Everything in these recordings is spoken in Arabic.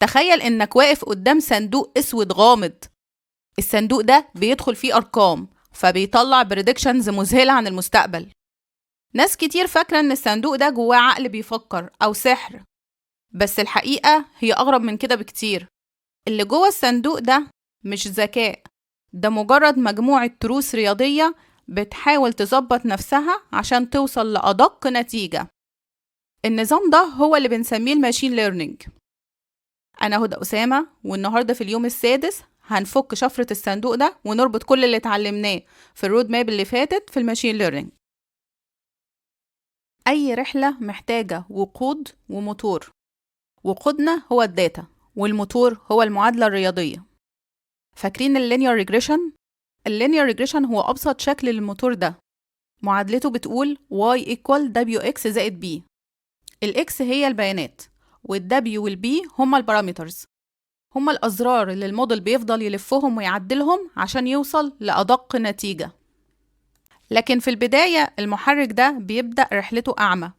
تخيل إنك واقف قدام صندوق أسود غامض. الصندوق ده بيدخل فيه أرقام، فبيطلع بريدكشنز مذهلة عن المستقبل. ناس كتير فاكرة إن الصندوق ده جواه عقل بيفكر أو سحر، بس الحقيقة هي أغرب من كده بكتير. اللي جوه الصندوق ده مش ذكاء، ده مجرد مجموعة تروس رياضية بتحاول تظبط نفسها عشان توصل لأدق نتيجة. النظام ده هو اللي بنسميه الماشين ليرنينج. أنا هدى أسامة، والنهاردة في اليوم السادس هنفك شفرة الصندوق ده ونربط كل اللي اتعلمناه في الرود ماب اللي فاتت في الماشين ليرنينج. أي رحلة محتاجة وقود وموتور. وقودنا هو الداتا، والموتور هو المعادلة الرياضية. فاكرين اللينير ريجريشن؟ اللينير ريجريشن هو أبسط شكل للموتور ده. معادلته بتقول y equal wx زائد b. الx هي البيانات، والw والb هما البارامترز، هما الأزرار اللي الموديل بيفضل يلفهم ويعدلهم عشان يوصل لأدق نتيجة. لكن في البداية المحرك ده بيبدأ رحلته أعمى،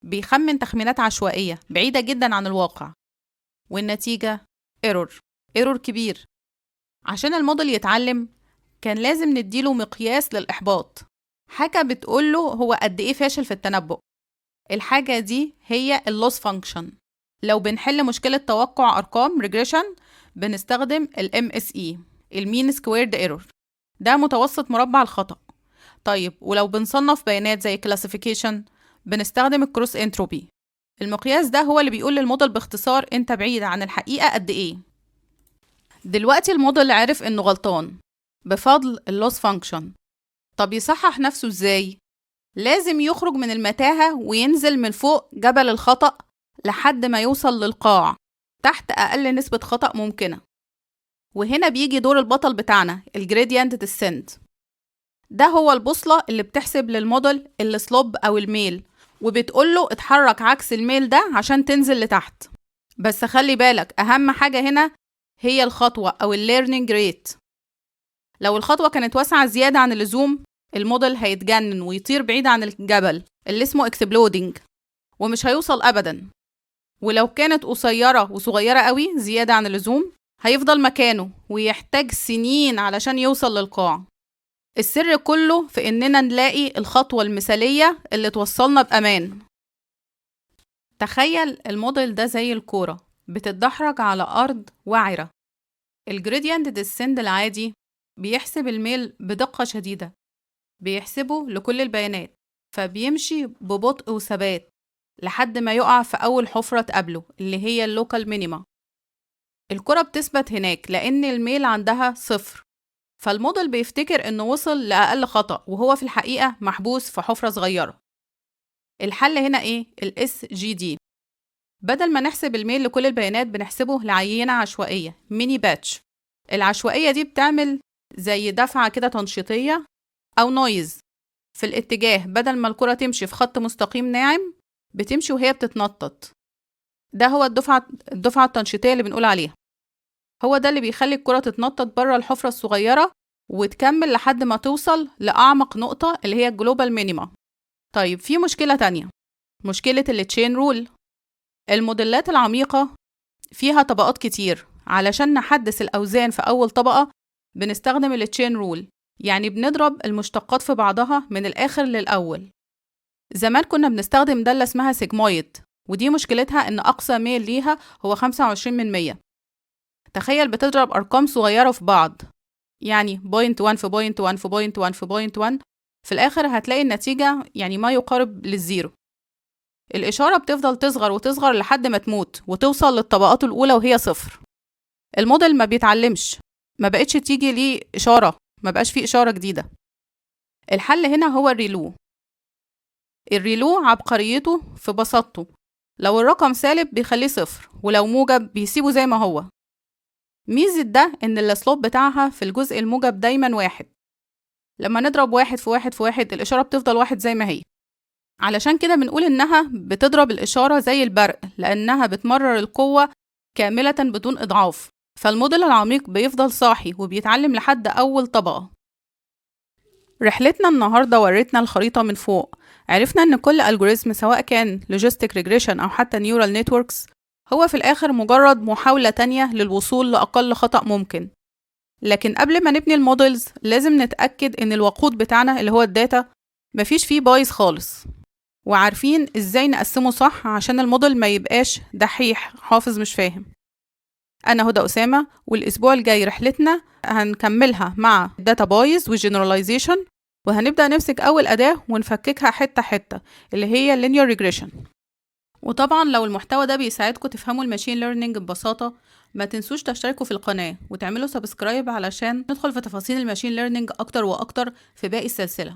بيخمن تخمينات عشوائية بعيدة جدا عن الواقع، والنتيجة ايرور كبير. عشان الموديل يتعلم كان لازم نديله مقياس للإحباط، حاجة بتقوله هو قد إيه فاشل في التنبؤ. الحاجة دي هي اللوس فانكشن. لو بنحل مشكلة توقع أرقام ريجريشن بنستخدم ال MSE، المين سكويرد ايرور، ده متوسط مربع الخطأ. طيب ولو بنصنف بيانات زي كلاسيفيكيشن بنستخدم الكروس انتروبي. المقياس ده هو اللي بيقول للموديل باختصار انت بعيد عن الحقيقة قد ايه. دلوقتي الموديل عرف انه غلطان بفضل اللوس فانكشن. طب يصحح نفسه ازاي؟ لازم يخرج من المتاهة وينزل من فوق جبل الخطأ لحد ما يوصل للقاع تحت أقل نسبة خطأ ممكنة. وهنا بيجي دور البطل بتاعنا الجريدينت ديسنت. ده هو البوصلة اللي بتحسب للموديل السلوب أو الميل، وبتقوله اتحرك عكس الميل ده عشان تنزل لتحت. بس خلي بالك أهم حاجة هنا هي الخطوة أو الليرنينج ريت. لو الخطوة كانت واسعة زيادة عن اللزوم الموديل هيتجنن ويطير بعيد عن الجبل اللي اسمه اكسبلودينج ومش هيوصل أبدا. ولو كانت قصيرة وصغيرة قوي زيادة عن اللزوم هيفضل مكانه ويحتاج سنين علشان يوصل للقاع. السر كله في إننا نلاقي الخطوة المثالية اللي توصلنا بأمان. تخيل الموديل ده زي الكورة بتتدحرج على أرض وعرة. الجريدينت ديسند العادي بيحسب الميل بدقة شديدة، بيحسبه لكل البيانات، فبيمشي ببطء وثبات لحد ما يقع في أول حفرة تقابله اللي هي اللوكال مينيما. الكرة بتثبت هناك لأن الميل عندها 0، فالموديل بيفتكر إنه وصل لأقل خطأ وهو في الحقيقة محبوس في حفرة صغيرة. الحل هنا إيه؟ SGD. بدل ما نحسب الميل لكل البيانات بنحسبه لعينة عشوائية ميني باتش. العشوائية دي بتعمل زي دفعة كده تنشيطية أو نويز في الاتجاه. بدل ما الكرة تمشي في خط مستقيم ناعم بتمشي وهي بتتنطط. ده هو الدفعة التنشيطية اللي بنقول عليها. هو ده اللي بيخلي الكرة تتنطط بره الحفرة الصغيرة وتكمل لحد ما توصل لأعمق نقطة اللي هي الجلوبال مينيما. طيب في مشكلة تانية، مشكلة التشين رول. الموديلات العميقة فيها طبقات كتير، علشان نحدث الأوزان في أول طبقة بنستخدم التشين رول، يعني بنضرب المشتقات في بعضها من الآخر للأول. زمان كنا بنستخدم دالة اسمها سيجمويد، ودي مشكلتها إن أقصى ميل ليها هو 25%. تخيل بتضرب أرقام صغيرة في بعض، يعني 0.1 في 0.1 في 0.1 في 0.1، في الآخر هتلاقي النتيجة يعني ما يقارب للزيرو. الإشارة بتفضل تصغر وتصغر لحد ما تموت وتوصل للطبقات الأولى وهي 0. الموديل ما بيتعلمش، ما بقتش تيجي ليه إشارة، ما بقاش فيه إشارة جديدة. الحل هنا هو الريلو. الريلو عبقريته في بساطته، لو الرقم سالب بيخليه 0، ولو موجب بيسيبه زي ما هو. ميزة ده إن السلوب بتاعها في الجزء الموجب دايما 1. لما نضرب 1 في 1 في 1 الإشارة بتفضل 1 زي ما هي. علشان كده بنقول إنها بتضرب الإشارة زي البرق، لأنها بتمرر القوة كاملة بدون إضعاف. فالموديل العميق بيفضل صاحي وبيتعلم لحد أول طبقة. رحلتنا النهاردة ورتنا الخريطة من فوق. عرفنا إن كل ألجوريزم سواء كان لوجيستيك ريجريشن أو حتى نيورال نتوركس هو في الآخر مجرد محاولة تانية للوصول لأقل خطأ ممكن. لكن قبل ما نبني المودلز لازم نتأكد إن الوقود بتاعنا اللي هو الداتا مفيش فيه بايظ خالص، وعارفين إزاي نقسمه صح عشان الموديل ما يبقاش دحيح حافظ مش فاهم. أنا هدى أسامة، والأسبوع الجاي رحلتنا هنكملها مع الداتا بايظ والجنراليزيشن، وهنبدأ نمسك أول أداة ونفككها حتة حتة اللي هي linear regression. وطبعا لو المحتوى ده بيساعدكم تفهموا الماشين ليرنينج ببساطة، ما تنسوش تشتركوا في القناة وتعملوا سبسكرايب علشان ندخل في تفاصيل الماشين ليرنينج أكتر وأكتر في باقي السلسلة.